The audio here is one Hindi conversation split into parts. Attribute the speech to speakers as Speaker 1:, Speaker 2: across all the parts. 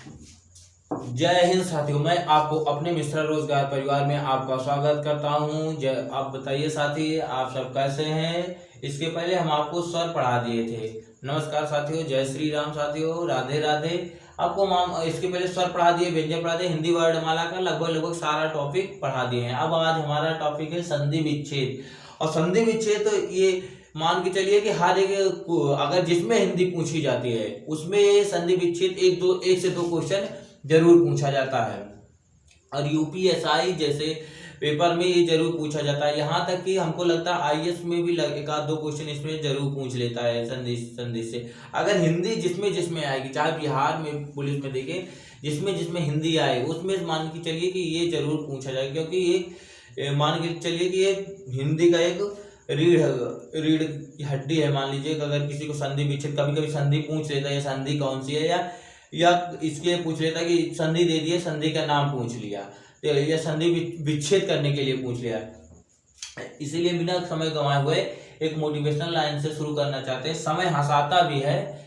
Speaker 1: जय हिंद साथियों, मैं आपको अपने मिश्रा रोजगार परिवार में आपका स्वागत करता हूं। जय, आप बताइए साथी, आप सब कैसे हैं। इसके पहले हम आपको स्वर पढ़ा दिए थे। नमस्कार साथियों, जय श्री राम साथियों, राधे राधे। आपको हम इसके पहले स्वर पढ़ा दिए, व्यंजन पढ़ा दिए, हिंदी वर्णमाला का लगभग सारा टॉपिक पढ़ा दिए हैं। अब आज हमारा टॉपिक है संधि विच्छेद। और संधि विच्छेद तो ये मान के चलिए कि हर एक अगर जिसमें हिंदी पूछी जाती है उसमें संधि विच्छेद एक से दो क्वेश्चन जरूर पूछा जाता है। और यूपीएसआई जैसे पेपर में ये जरूर पूछा जाता है। यहाँ तक कि हमको लगता है आईएएस में भी एक आध दो क्वेश्चन इसमें जरूर पूछ लेता है संधि से। अगर हिंदी जिसमें जिसमें आएगी, चाहे बिहार में पुलिस में देखें, जिसमें जिसमें हिंदी आए उसमें मान के चलिए कि ये जरूर पूछा जाएगा, क्योंकि ये मान के चलिए कि ये हिंदी का एक रीढ़ की हड्डी है। मान लीजिए कि अगर किसी को संधि विच्छेद, कभी कभी संधि पूछ लेता है, संधि कौन सी है, या इसके पूछ लेता है कि संधि दे दिए, संधि का नाम पूछ लिया, तो या संधि विच्छेद करने के लिए पूछ लिया। इसीलिए बिना समय गंवाए हुए एक मोटिवेशनल लाइन से शुरू करना चाहते हैं। समय हंसाता भी है,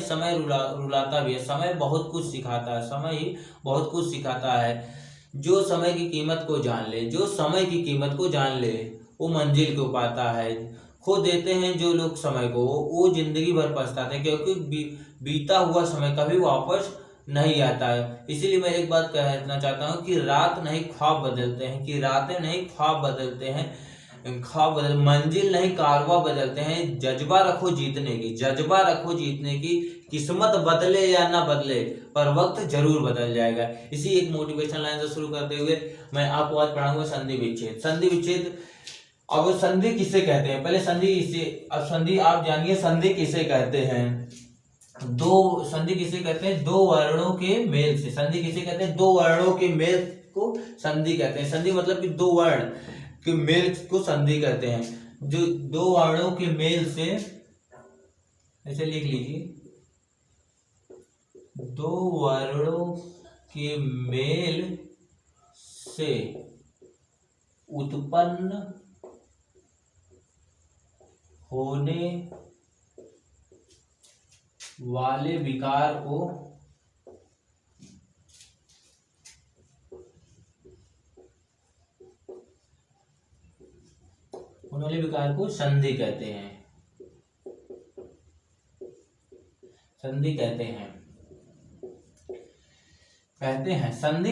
Speaker 1: समय रुलाता भी है। समय बहुत कुछ सिखाता है, समय ही बहुत कुछ सिखाता है। जो समय की कीमत को जान ले वो मंजिल को पाता है। खो देते हैं जो लोग समय को, वो जिंदगी भर पछताते हैं, क्योंकि बीता हुआ समय कभी वापस नहीं आता है। इसीलिए मैं एक बात कहना चाहता हूँ कि रातें नहीं ख्वाब बदलते हैं, मंजिल नहीं कारवा बदलते हैं। जज्बा रखो जीतने की, किस्मत बदले या ना बदले पर वक्त जरूर बदल जाएगा। इसी एक मोटिवेशन लाइन से शुरू करते हुए मैं आपको आज पढ़ाऊंगा संधि विच्छेद। अब संधि किसे कहते हैं, पहले संधि आप जानिए संधि किसे कहते हैं। संधि किसे कहते हैं? दो वर्णों के मेल से। संधि किसे कहते हैं? दो वर्णों के मेल को संधि कहते हैं। संधि मतलब कि दो वर्ण के मेल को संधि कहते हैं। जो दो वर्णों के मेल से, ऐसे लिख लीजिए, दो वर्णों के मेल से उत्पन्न होने वाले विकार को संधि कहते हैं। संधि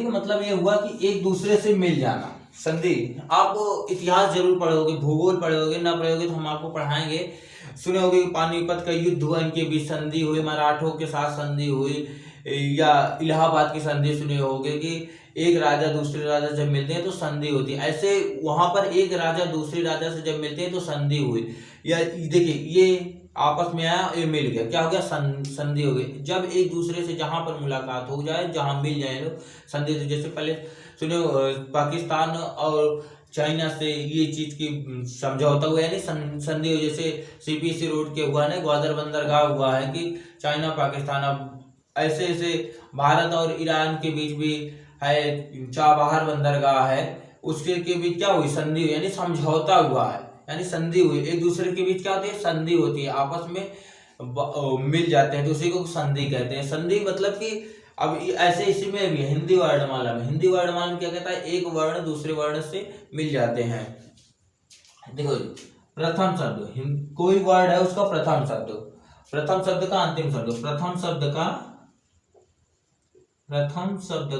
Speaker 1: का मतलब ये हुआ कि एक दूसरे से मिल जाना। संधि आप इतिहास जरूर पढ़ोगे, भूगोल पढ़ोगे, ना पढ़ोगे तो हम आपको पढ़ाएंगे। सुने होगे कि पानीपत का युद्ध हुआ, इनके बीच संधि हुई, मराठों के साथ संधि हुई, या इलाहाबाद की संधि सुने होगे कि एक राजा दूसरे राजा जब मिलते हैं तो संधि होती है। ऐसे वहां पर एक राजा दूसरे राजा से जब मिलते हैं तो संधि हुई। या देखिए, ये आपस में आया, ये मिल गया, क्या हो गया? संधि हो गई। जब एक दूसरे से जहां पर मुलाकात हो जाए, जहां मिल जाए लोग, संधि। तो जैसे पहले सुने पाकिस्तान और चाइना से ये चीज की समझौता हुआ, यानी संधि हो। जैसे सीपीसी रोड के हुआ ना, ग्वादर बंदरगाह हुआ है कि चाइना पाकिस्तान। अब ऐसे ऐसे भारत और ईरान के बीच भी है, चाबहार बंदरगाह है, उसके के बीच क्या हुई? संधि हुई, यानी समझौता हुआ है, यानी संधि हुई। एक दूसरे के बीच क्या होती है? संधि होती है, आपस में मिल जाते हैं, तो उसी को संधि कहते हैं। संधि मतलब कि अब ऐसे इसी में भी हिंदी वर्णमाला में क्या कहता है? एक वर्ण दूसरे वर्ण से मिल जाते हैं। देखो, प्रथम शब्द, कोई वर्ड है उसका प्रथम शब्द का अंतिम शब्द, प्रथम शब्द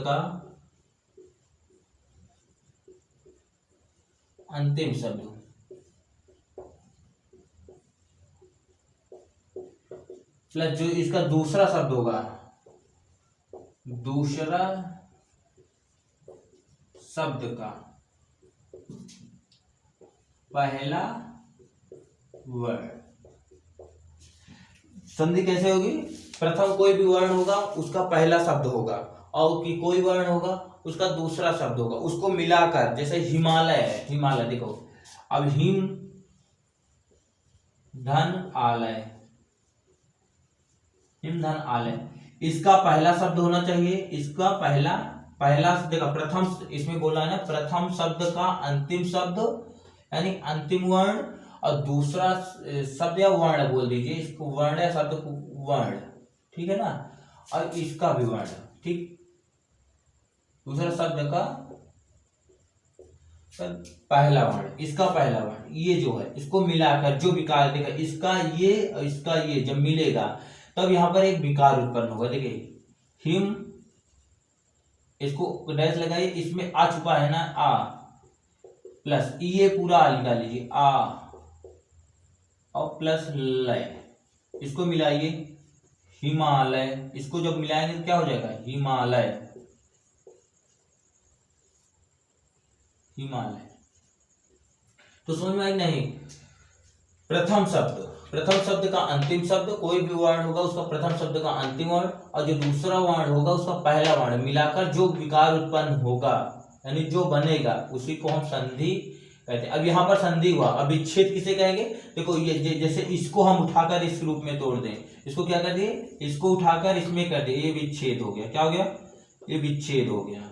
Speaker 1: का अंतिम शब्द प्लस जो इसका दूसरा शब्द होगा, दूसरा शब्द का पहला वर्ण। संधि कैसे होगी? प्रथम कोई भी वर्ण होगा उसका पहला शब्द होगा, और कि कोई वर्ण होगा उसका दूसरा शब्द होगा, उसको मिलाकर। जैसे हिमालय है, हिमालय देखो, अब हिम धन आलय, इसका पहला शब्द होना चाहिए, इसका पहला देखा प्रथम, इसमें बोला है ना, प्रथम शब्द का अंतिम शब्द यानी अंतिम वर्ण, और दूसरा शब्द या वर्ण बोल दीजिए, इसको वर्ण या शब्द को वर्ण, ठीक है ना। और इसका भी वर्ण, ठीक। दूसरा शब्द का पहला वर्ण, इसका पहला वर्ण, ये जो है इसको मिलाकर जो विकार देगा, इसका ये और इसका ये जब मिलेगा तब यहाँ पर एक विकार उत्पन्न होगा। देखिए हिम, इसको डैश लगाइए, इसमें आ छुपा है ना, आ प्लस ये पूरा आ निकाल लीजिए, आ और प्लस लय, इसको मिलाइए हिमालय, इसको जब मिलाएंगे तो क्या हो जाएगा, हिमालय, हिमालय। तो समझ में आई नहीं? प्रथम शब्द का अंतिम शब्द, कोई भी वर्ण होगा उसका प्रथम शब्द का अंतिम वर्ण और जो दूसरा वर्ण होगा उसका पहला वर्ण मिलाकर जो विकार उत्पन्न होगा, यानी जो बनेगा, उसी को हम संधि कहते हैं। अब यहाँ पर संधि हुआ, अब विच्छेद किसे कहेंगे? देखो ये जैसे इसको हम उठाकर इस रूप में तोड़ दें, इसको क्या कर दिए, इसको उठाकर इसमें कर दिए, ये विच्छेद हो गया। क्या हो गया? ये विच्छेद हो गया।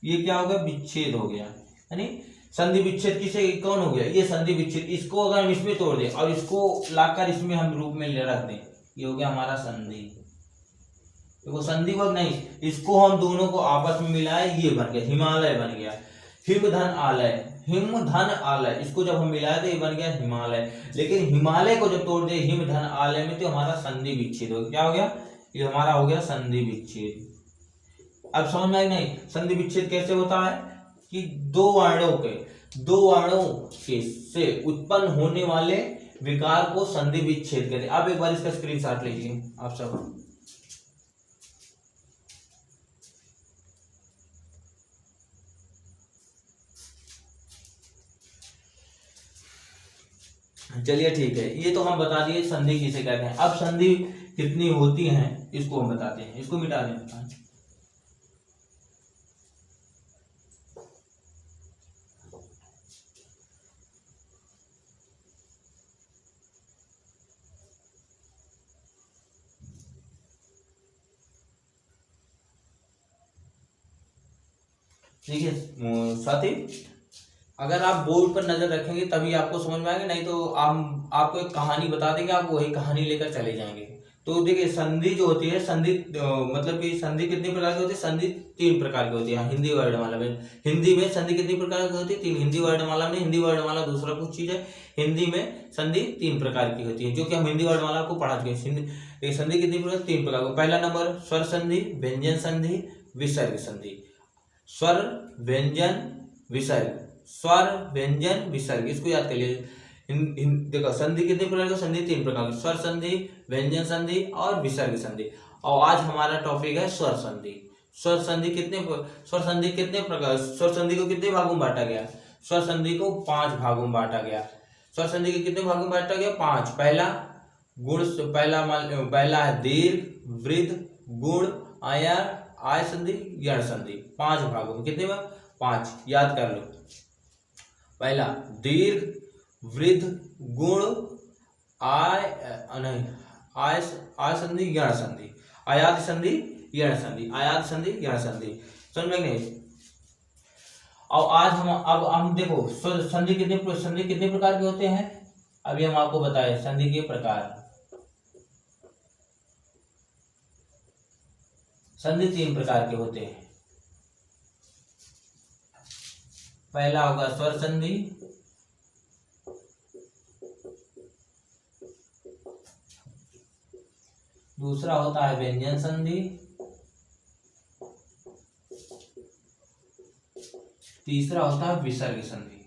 Speaker 1: ये क्या हो गया? विच्छेद हो गया। यानी संधि विच्छेद किसे, कौन हो गया? ये संधि विच्छेद। इसको अगर हम इसमें तोड़ दें और इसको लाकर इसमें हम रूप में रख दें, ये हो गया हमारा संधि। देखो संधि वर्ग नहीं, इसको हम दोनों को आपस में मिलाए, ये बन गया हिमालय बन गया। हिम धन आलय, हिम धन आलय, इसको जब हम मिलाए तो ये बन गया हिमालय। लेकिन हिमालय को जब तोड़ दे हिम धन आलय में तो हमारा संधि विच्छेद हो गया। क्या हो गया? ये हमारा हो गया संधि विच्छेद। अब समझ में आई नहीं? संधि विच्छेद कैसे होता है कि दो वर्णों के से उत्पन्न होने वाले विकार को संधि विच्छेद कहते हैं। अब एक बार इसका स्क्रीनशॉट लीजिए आप सब। चलिए ठीक है, ये तो हम बता दिए संधि किसे कहते हैं। अब संधि कितनी होती हैं इसको हम बताते हैं। इसको मिटा दें। देखिए साथी, अगर आप बोर्ड पर नजर रखेंगे तभी आपको समझ में आएगा, नहीं तो हम आपको एक कहानी बता देंगे, आप वही कहानी लेकर चले जाएंगे। तो देखिए संधि जो होती है, संधि मतलब कि संधि कितने प्रकार की होती है? संधि 3 प्रकार की होती है। हिंदी वर्णमाला में, हिंदी में संधि कितनी प्रकार की होती है? 3। हिंदी वर्णमाला में, हिंदी वर्णमाला दूसरा कुछ चीज है, हिंदी में संधि 3 प्रकार की होती है, जो कि हम हिंदी वर्णमाला को पढ़ा चुके हैं। संधि कितनी प्रकार? 3 प्रकार की। पहला नंबर स्वर संधि, व्यंजन संधि, विसर्ग संधि। स्वर व्यंजन विसर्ग, स्वर व्यंजन विसर्ग, इसको याद कर लीजिए। देखो संधि कितने प्रकार की? संधि 3 प्रकार की, स्वर संधि, व्यंजन संधि और विसर्ग संधि। और आज हमारा टॉपिक है स्वर संधि। स्वर संधि कितने प्रकार? स्वर संधि को कितने भागों में बांटा गया? स्वर संधि को 5 भागों में बांटा गया। स्वर संधि के कितने भागों में बांटा गया? 5। पहला गुण, पहला है दीर्घ, वृद्ध, गुण, आयर, आय संधि, यण संधि। 5 भागों में। कितने भाग? 5। याद कर लो। पहला दीर्घ, वृद्ध, गुण, आय संधि, यण संधि, आयात संधि, यण संधि, आयात संधि, यण संधि। समझ में नहीं? और आज हम देखो संधि कितने प्रकार के होते हैं, अभी हम आपको बताए संधि के प्रकार। संधि 3 प्रकार के होते हैं। पहला होगा स्वर संधि, दूसरा होता है व्यंजन संधि, तीसरा होता है विसर्ग संधि।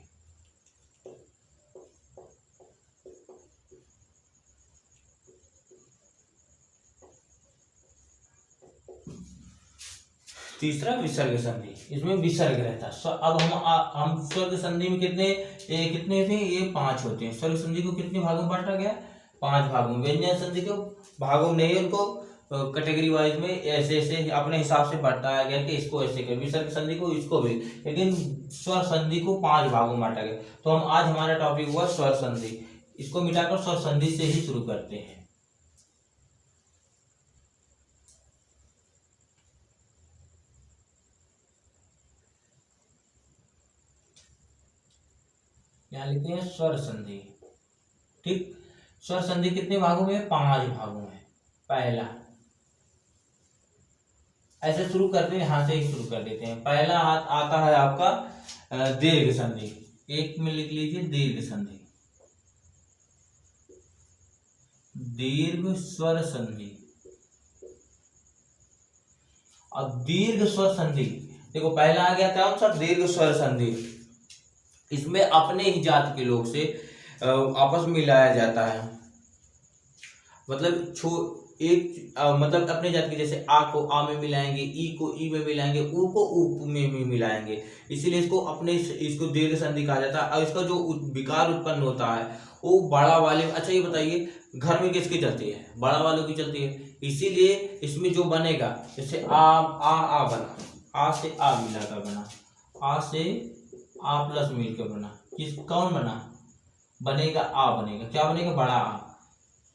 Speaker 1: तीसरा विसर्ग संधि, इसमें विसर्ग रहता है। अब हम स्वर्ग संधि में कितने थे? ये 5 होते हैं। स्वर्ग संधि को कितने भागों में बांटा गया? 5 भागों में। व्यंजन संधि को भागों में नहीं, उनको कैटेगरी वाइज में ऐसे ऐसे अपने हिसाब से बताया गया कि इसको ऐसे कर, विसर्ग संधि को इसको भी, लेकिन स्वर संधि को 5 भागों में बांटा गया। तो हम आज हमारा टॉपिक हुआ स्वर संधि। इसको मिटाकर स्वर संधि से ही शुरू करते हैं। यहाँ लिखते हैं स्वर संधि। ठीक, स्वर संधि कितने भागों में? 5 भागों में। पहला, ऐसे शुरू करते हैं, यहाँ से ही शुरू कर देते हैं। पहला हाथ आता है आपका दीर्घ संधि। एक में लिख लीजिए दीर्घ संधि, दीर्घ स्वर संधि। अब दीर्घ स्वर संधि देखो, पहला आ गया कौन सा, दीर्घ स्वर संधि। इसमें अपने ही जात के लोग से आपस में मिलाया जाता है, मतलब मतलब अपने जात के, जैसे आ को आ में मिलाएंगे, ई को ई में मिलाएंगे, ऊ को ऊ में मिलाएंगे, इसीलिए इसको दीर्घ संधि कहा जाता है। और इसका जो विकार उत्पन्न होता है वो बड़ा वाले। अच्छा ये बताइए, घर में किसकी चलती है, बड़ा वालों की चलती है, इसीलिए इसमें जो बनेगा, जैसे आ बना, आ से आ मिलाकर बना, आ से आ प्लस मिलकर बना, कौन बना, बनेगा आ, बनेगा क्या बनेगा, बड़ा आ।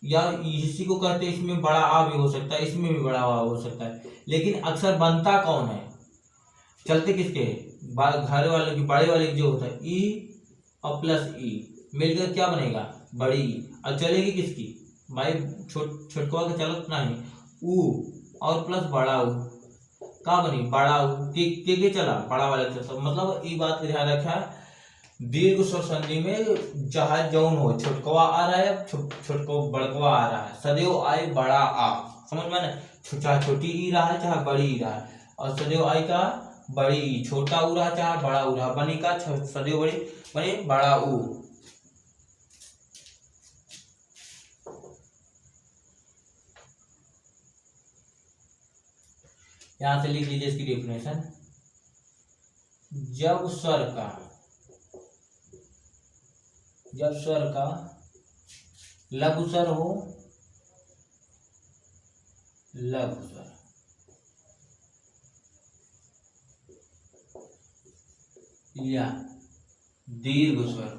Speaker 1: या इसी को कहते हैं, इसमें बड़ा आ भी हो सकता है, इसमें भी बड़ा आ हो सकता है, लेकिन अक्सर बनता कौन है, चलते किसके, घर वाले की, बड़े वाले की जो होता है ई और प्लस ई मिलकर क्या बनेगा, बड़ी। और चलेगी किसकी भाई, छोटकवा के चलत नहीं, ऊ और प्लस बड़ा ऊ, का बनी, बड़ा ऊ के चला, बड़ा वाला चलता। मतलब ये बात ध्यान रखा, दीर्घ स्वर संधि में चाहे जौन हो, छोटकवा आ रहा है, छोटको बड़कवा आ रहा है, सदैव आए बड़ा आ, समझ में ना, चाहे छोटी ई रहा है चाहे बड़ी ई रहा है, और सदैव आई का बड़ी ई, छोटा ऊ रहा चाहे बड़ा ऊ रहा, बनी का सदैव बड़ी बनी बड़ा ऊ। यहां से लिख लीजिए इसकी डेफिनेशन, जब स्वर का लघु स्वर हो, लघु स्वर, या दीर्घ स्वर,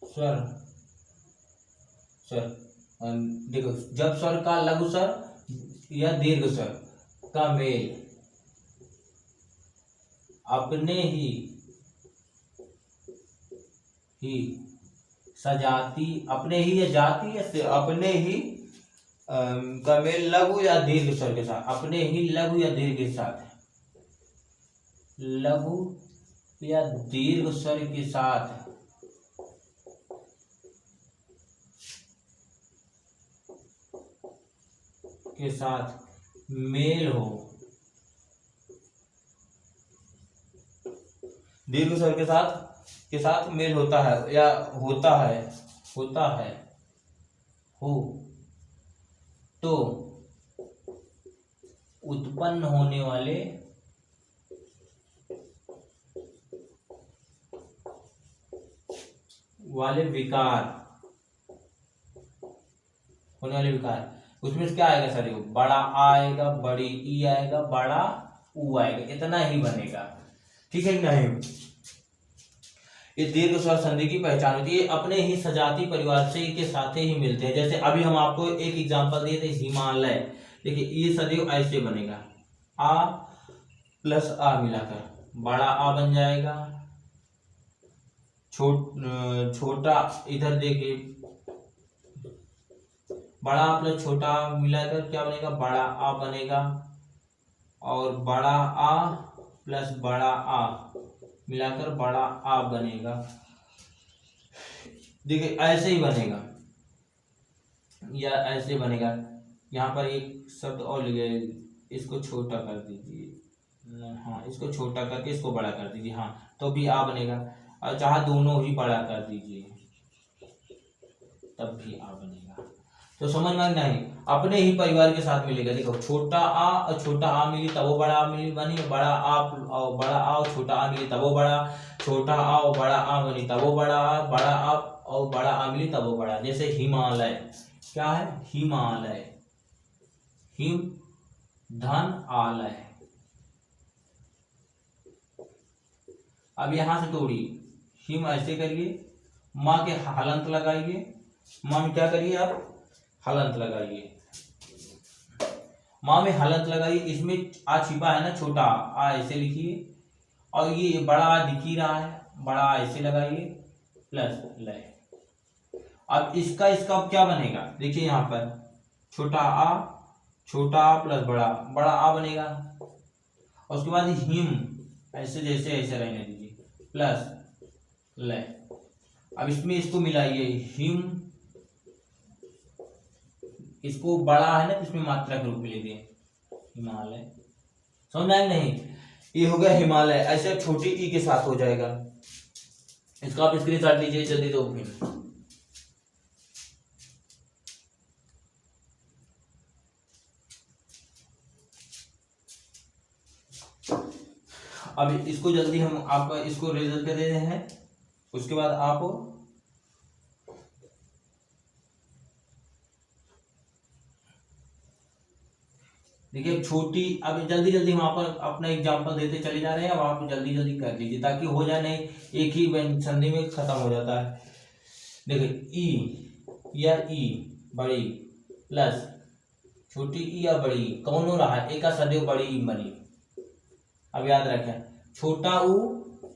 Speaker 1: स्वर देखो, जब स्वर का लघु स्वर या दीर्घ स्वर का मेल अपने ही सजाती, अपने ही या जाति या अपने ही का मेल लघु या दीर्घ स्वर के साथ, अपने ही लघु या दीर्घ के साथ, लघु या दीर्घ स्वर के साथ मेल हो, दीर्घ स्वर के साथ मेल होता है या होता है हो, तो उत्पन्न होने वाले विकार, उसमें से क्या आएगा सर, बड़ा आएगा, बड़ी ई आएगा, बड़ा ऊ आएगा, इतना ही बनेगा, ठीक है नहीं। ये दीर्घ स्वर संधि की पहचान होती है, अपने ही सजाती परिवार से के साथ ही मिलते हैं। जैसे अभी हम आपको एक एग्जांपल दिए थे, हिमालय, देखिए ये सदैव ऐसे बनेगा, आ प्लस आ मिलाकर बड़ा आ बन जाएगा, छोटा इधर देखिए, बड़ा प्लस छोटा मिलाकर क्या बनेगा, बड़ा आ बनेगा, और बड़ा आ प्लस बड़ा आ मिलाकर बड़ा आ बनेगा। देखिए ऐसे ही बनेगा या ऐसे बनेगा। यहाँ पर एक शब्द और लिखे, इसको छोटा कर दीजिए, हाँ इसको छोटा करके इसको बड़ा कर दीजिए, हाँ तो भी आ बनेगा, और चाहे दोनों ही बड़ा कर दीजिए तब भी आ बनेगा। तो समझ में नहीं, अपने ही परिवार के साथ मिलेगा। देखो छोटा आ और छोटा आ मिली तब वो बड़ा आ मिली बनी, बड़ा आ और छोटा आ मिली तब वो बड़ा, छोटा आ और बड़ा आ बनी तब वो बड़ा आ और बड़ा आ मिली तब वो बड़ा। जैसे हिमालय, क्या है हिमालय, हिम धन आलय। अब यहां से तोड़िए, हिम ऐसे करिए, माँ के हलंत लगाइए, माँ में क्या करिए आप हलंत लगाइए, माँ में हलंत लगाइए, इसमें आ छिपा है ना छोटा आ, ऐसे लिखिए, और ये बड़ा आ दिख ही रहा है, बड़ा आ ऐसे लगाइए, प्लस लय। अब इसका इसका क्या बनेगा, देखिए यहाँ पर छोटा आ प्लस बड़ा आ बनेगा, और उसके बाद हिम ऐसे जैसे ऐसे रहने दीजिए प्लस लय। अब इसमें इसको मिलाइए, हिम, इसको बड़ा है ना तो इसमें मात्रा के रूप में ले दिए हिमालय, समझ में आए नहीं, ये हो गया हिमालय। ऐसे छोटी ई के साथ हो जाएगा, इसका आप स्क्रीनशॉट लीजिए जल्दी दो फिर। अब इसको जल्दी हम आपका इसको रिजल्ट कर देते हैं, उसके बाद आप देखिए छोटी, अब जल्दी जल्दी हम आपको अपना एग्जांपल देते चले जा रहे हैं, अब आप जल्दी जल्दी कर लीजिए ताकि हो जाए, नहीं एक ही संधि में खत्म हो जाता है। देखिए ई या ई बड़ी प्लस छोटी ई या बड़ी कौन हो रहा है, एक का सदैव बड़ी ई बनी। अब याद रखें छोटा ऊ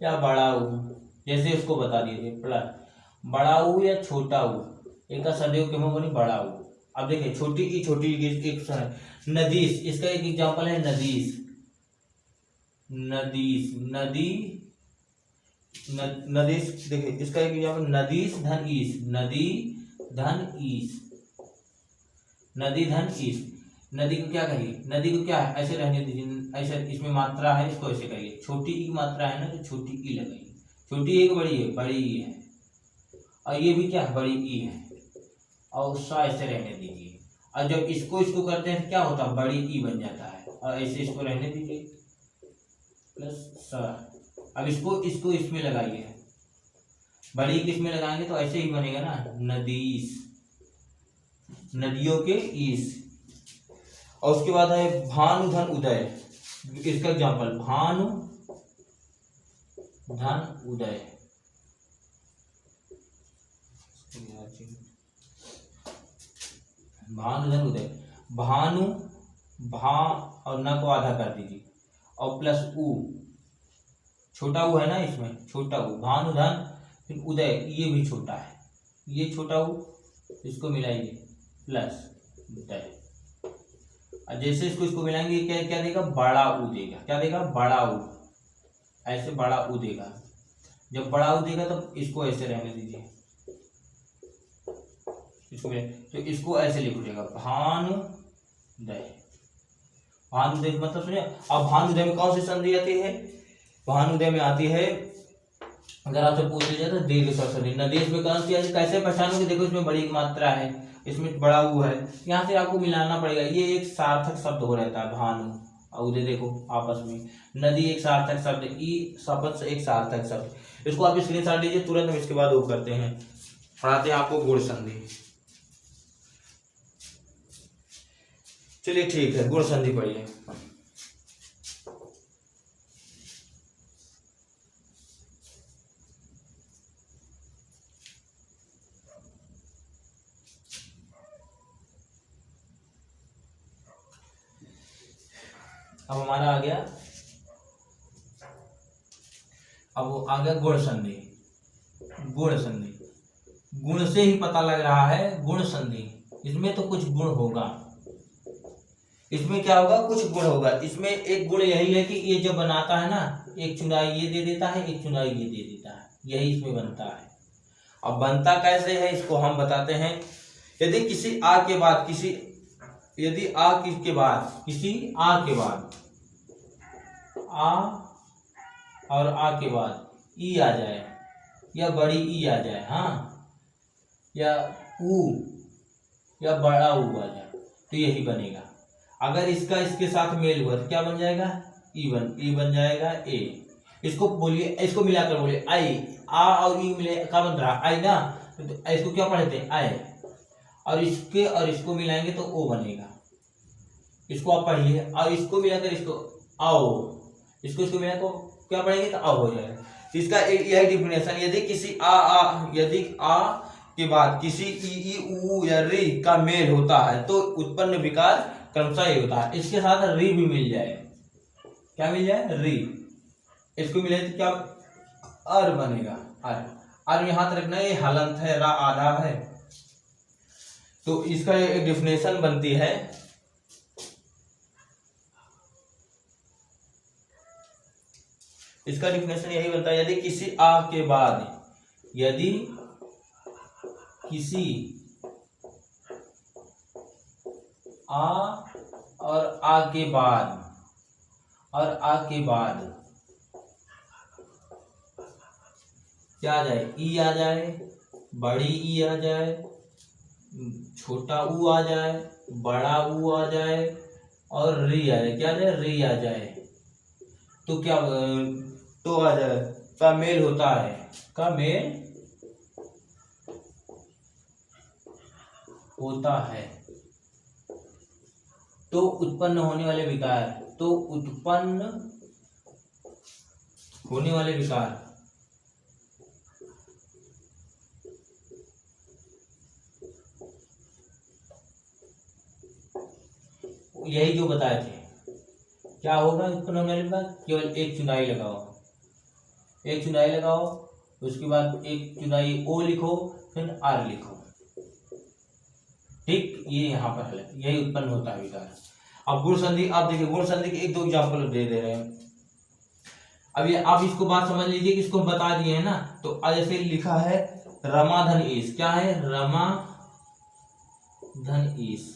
Speaker 1: या बड़ा ऊ, जैसे उसको बता दिए थे, प्लस बड़ा ऊ या छोटा ऊ, एक का सदैव क्यों बनी बड़ा ऊ। अब देखिए छोटी ई एक नदीस, इसका एक एग्जांपल है नदीस, नदीस नदी नदीस, देखिए इसका एक एग्जांपल नदीस धन ईस, नदी धन ईस, नदी धन ईस। नदी को क्या करिए, नदी को क्या है ऐसे रहने दीजिए, ऐसे इसमें मात्रा है इसको ऐसे करिए, छोटी ई मात्रा है ना तो छोटी ई लगाइए, छोटी एक बड़ी है, बड़ी ई है, और ये भी क्या है बड़ी ई है, और सा ऐसे रहने दीजिए। और जब इसको इसको करते हैं क्या होता है, बड़ी ई बन जाता है, और ऐसे इसको रहने दीजिए प्लस सा। अब इसको इसको इसमें लगाइए, बड़ी किस में लगाएंगे तो ऐसे ही बनेगा ना, नदीस, नदियों के ईस। और उसके बाद है भानु धन उदय, इसका एग्जांपल भानु धन उदय, भानु धन उदय, भानु भा और न को आधा कर दीजिए, और प्लस उ, छोटा उ है ना इसमें, छोटा उ भानु धन फिर उदय, ये भी छोटा है, ये छोटा उ, इसको मिलाइए प्लस उदय। और जैसे इसको इसको मिलाएंगे क्या क्या देगा, बड़ा उ देगा, क्या देगा बड़ा उ, ऐसे बड़ा उ देगा। जब बड़ा उ देगा तो इसको ऐसे रहने दीजिए, इसको तो इसको ऐसे लिख देगा भानुदय, भानुदय मतलब सुनिए। अब भानुदय में कौन सी संधि आती है, भानुदय में आती है, अगर आपसे पूछ लिया जाए तो दीर्घ स्वर संधि। नदेश में कौन सी आती है, कैसे पहचानोगे, देखो इसमें बड़ी मात्रा है, इसमें बड़ा ऊ है, यहाँ से आपको मिलाना पड़ेगा, ये एक सार्थक शब्द हो रहता है भानु और उदय, देखो आपस में, नदी एक सार्थक शब्द, ई शब्द एक सार्थक शब्द। इसको आप स्क्रीनशॉट लीजिए तुरंत, हम इसके बाद वो करते हैं, पढ़ाते हैं आपको गुण संधि। चलिए ठीक है, गुण संधि पढ़िए। अब हमारा आ गया, अब वो आ गया गुण संधि। गुण संधि, गुण से ही पता लग रहा है गुण संधि, इसमें तो कुछ गुण होगा, इसमें क्या होगा कुछ गुण होगा। इसमें एक गुण यही है कि ये जो बनाता है ना, एक चुनाई ये दे देता है, एक चुनाई ये दे देता है, यही इसमें बनता है। अब बनता कैसे है इसको हम बताते हैं। यदि किसी आ के बाद किसी, यदि आ के बाद किसी आ के बाद आ और आ के बाद ई आ जाए, या बड़ी ई आ जाए, हाँ, या ऊ या बड़ा ऊ आ जाए, तो यही बनेगा। अगर इसका इसके साथ मेल हुआ तो क्या बन जाएगा, ई बन जाएगा ए। इसको बोलिए, इसको मिलाकर बोलिए आई, आ और ई मिले क्या बन रहा आई ना, तो इसको क्या पढ़ते हैं आई, और इसको मिलाएंगे तो ओ बनेगा। इसको आप पढ़िए, और इसको मिलाकर इसको आओ, इसको मिला तो क्या पढ़ेंगे तो आओ हो जाएगा। इसका एक यही डिफिनेशन, यदि किसी यदि आ के बाद किसी ई ऊ या री का मेल होता है तो उत्पन्न विकार क्रमशः ये होता है। इसके साथ री भी मिल जाए, क्या मिल जाए री, इसको मिले तो क्या अर बनेगा, अर। और यहाँ तक रखना, ये हलंत है, रा आधा है। तो इसका एक डिफिनेशन बनती है, इसका डिफिनेशन यही बनता है, यदि किसी आ के बाद, यदि किसी आ और आ के बाद, और आ के बाद क्या आ जाए, ई आ जाए, बड़ी ई आ जाए, छोटा ऊ आ जाए, बड़ा ऊ आ जाए, और री आ जाए, क्या आ जाए, री आ जाए, तो क्या तो आ जाए, का मेल होता है, का मेल होता है, तो उत्पन्न होने वाले विकार, तो उत्पन्न होने वाले विकार यही जो बताए थे। क्या होगा उत्पन्न होने वाले विकार, केवल एक चुनाई लगाओ, एक चुनाई लगाओ, उसके बाद एक चुनाई ओ लिखो, फिर आर लिखो, ठीक। ये यहाँ पर हल है, यही उत्पन्न होता है विकार। अब गुण संधि, आप देखिए गुण संधि के एक दो एग्जाम्पल दे रहे हैं। अब ये आप इसको बात समझ लीजिए कि इसको बता दिए है ना, तो जैसे लिखा है रमाधन ईश, क्या है, रमाधन ईश,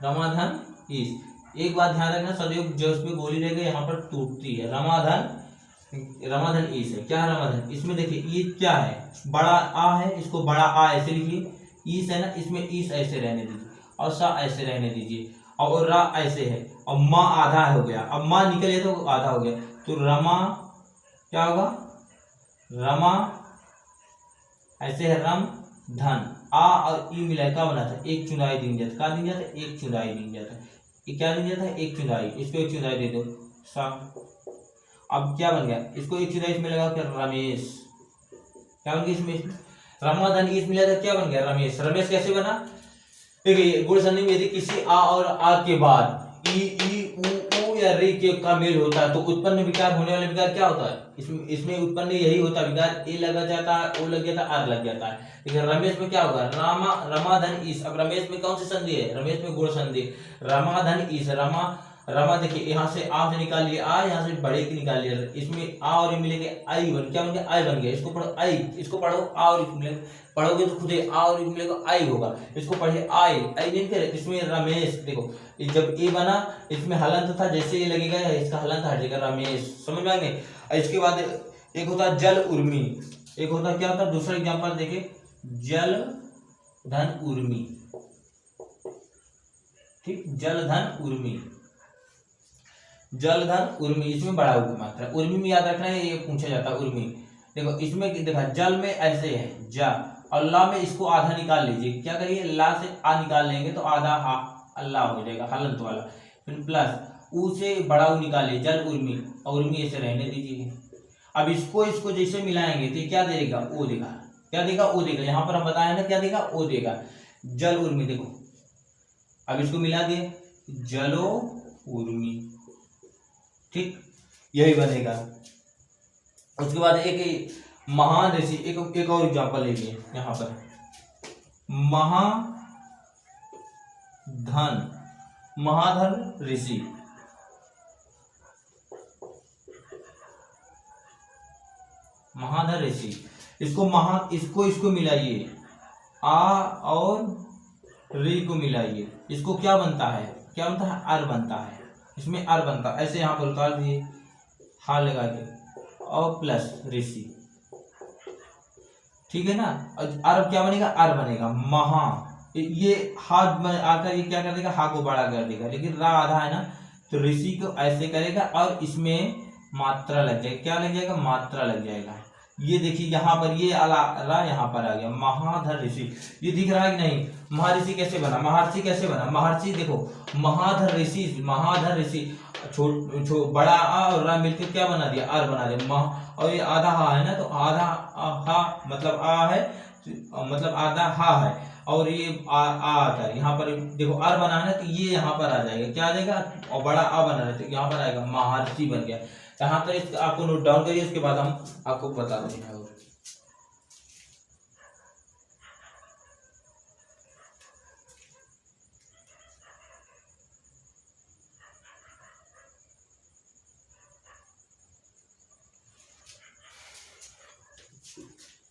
Speaker 1: रमाधन ईश। एक बात ध्यान रखना, सदैव जो उसमें गोली रहेगी यहाँ पर टूटती है, रमाधन ईश है, क्या है रमाधन। इसमें देखिए ये क्या है, बड़ा आ है, इसको बड़ा आ ऐसे लिखिए, ईश है ना, इसमें ईश ऐसे रहने दीजिए, और सा ऐसे रहने दीजिए, और रा ऐसे है, और माँ आधा हो गया, अब माँ निकल गया तो आधा हो गया, तो रमा क्या होगा, रमा ऐसे है, रम धन, आ और ई मिला क्या बना था, एक चुनाई दिन जाता, क्या दिन जाता, एक चुनाई दिन जाता, ये क्या दिन जाता है, एक चुनाई, इसको एक चुनाई दे दो, सा। अब क्या बन गया, इसको एक चुनाई इसमें लगा क्या, रमेश, क्या बन गया इसमें, रमाधन ईश मिला था, क्या बन गया, रमेश। रमेश कैसे बना, देखिए गुण संधि में यदि किसी आ और आ के बाद ई ऊ या रे के का मेल होता है, तो उत्पन्न विकार होने वाले विकार क्या होता है, इसमें उत्पन्न यही होता है विकार, ए लगा जाता है, ओ लग जाता है, आर लग जाता है। लेकिन रमेश में क्या होगा, रमाधन ईश। अब रमेश में कौन सी संधि है, रमेश में गुण संधि, रमाधन ईश, रमा देखिए यहाँ से आ से निकाल लिया आ, यहाँ से बड़े की निकाल लिया, इसमें आ और मिलेंगे आई बन, क्या बन गया, आई बन गया। इसको पढ़ो आई, इसको पढ़ो आ और पढ़ोगे तो खुद आ और मिलेगा आई होगा, इसको पढ़े आई नहीं फिर इसमें रमेश, देखो जब ए बना इसमें हलंत था, जैसे ये लगेगा इसका हलंत हट जाएगा, रमेश, समझ में आ गए। इसके बाद एक होता है जल उर्मी, एक होता क्या होता है, दूसरा एग्जाम्पल देखिए, जल धन उर्मी, ठीक, जल धन उर्मी, जल धन उर्मी, इसमें बड़ा की मात्रा, उर्मी में याद रखना है, ये पूछा जाता है उर्मी। देखो इसमें देखा जल में ऐसे है जा, और ला में इसको आधा निकाल लीजिए, क्या करिए, ला से आ निकाल लेंगे तो आधा हा अल्लाह हो जाएगा, हलंत वाला, फिर प्लस ऊ से बड़ा ऊ निकालिए, जल उर्मी, और उर्मी ऐसे रहने दीजिए। अब इसको जैसे मिलाएंगे तो क्या देगा, ओ देगा, क्या देगा, ओ देगा, यहाँ पर हम बताए ना क्या देगा, ओ देगा, जल उर्मी। देखो अब इसको मिला दिए, जलो उर्मी, ठीक, यही बनेगा। उसके बाद एक महान ऋषि, एक और एग्जाम्पल लीजिए यहाँ पर, महाधन ऋषि, महाधन ऋषि, इसको मिलाइए, आ और री को मिलाइए, इसको क्या बनता है, क्या बनता है, अर बनता है, इसमें अर बनता है, ऐसे यहाँ पर उतार दिए, हा लगा के, और प्लस ऋषि, ठीक है ना। अर क्या बनेगा, अर बनेगा, महा, ये हाथ में आकर ये क्या कर देगा, हा को बड़ा कर देगा, लेकिन रा आधा है ना, तो ऋषि को ऐसे करेगा, और इसमें मात्रा लग जाएगा, क्या लग जाएगा, मात्रा लग जाएगा। ये देखिए यहाँ पर ये रा यहाँ पर आ गया, महाधर ऋषि, ये दिख रहा है कि नहीं, महर्षि कैसे बना, महर्षि कैसे बना, महर्षि देखो, महाधर ऋषि, बड़ा आ और रा मिलकर क्या बना दिया, आर बना दिया, महा, और ये आधा हा है ना, तो आधा हा मतलब आ है, मतलब आधा हा है, और ये आ आता है, यहाँ पर देखो आर बनाना है तो ये यहाँ पर आ जाएगा, क्या आ जाएगा, और बड़ा आ बना है तो यहाँ पर आएगा, महर्षि बन गया। यहाँ तक आपको नोट डाउन करिए, उसके बाद हम आपको बताते हैं। और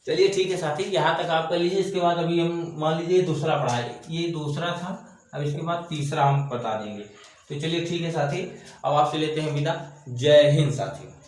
Speaker 1: चलिए ठीक है साथी, यहाँ तक आप कर लीजिए। इसके बाद अभी हम मान लीजिए दूसरा पढ़ा है, ये दूसरा था, अब इसके बाद तीसरा हम बता देंगे। तो चलिए ठीक है साथी, अब आपसे लेते हैं विदा। जय हिंद साथियों।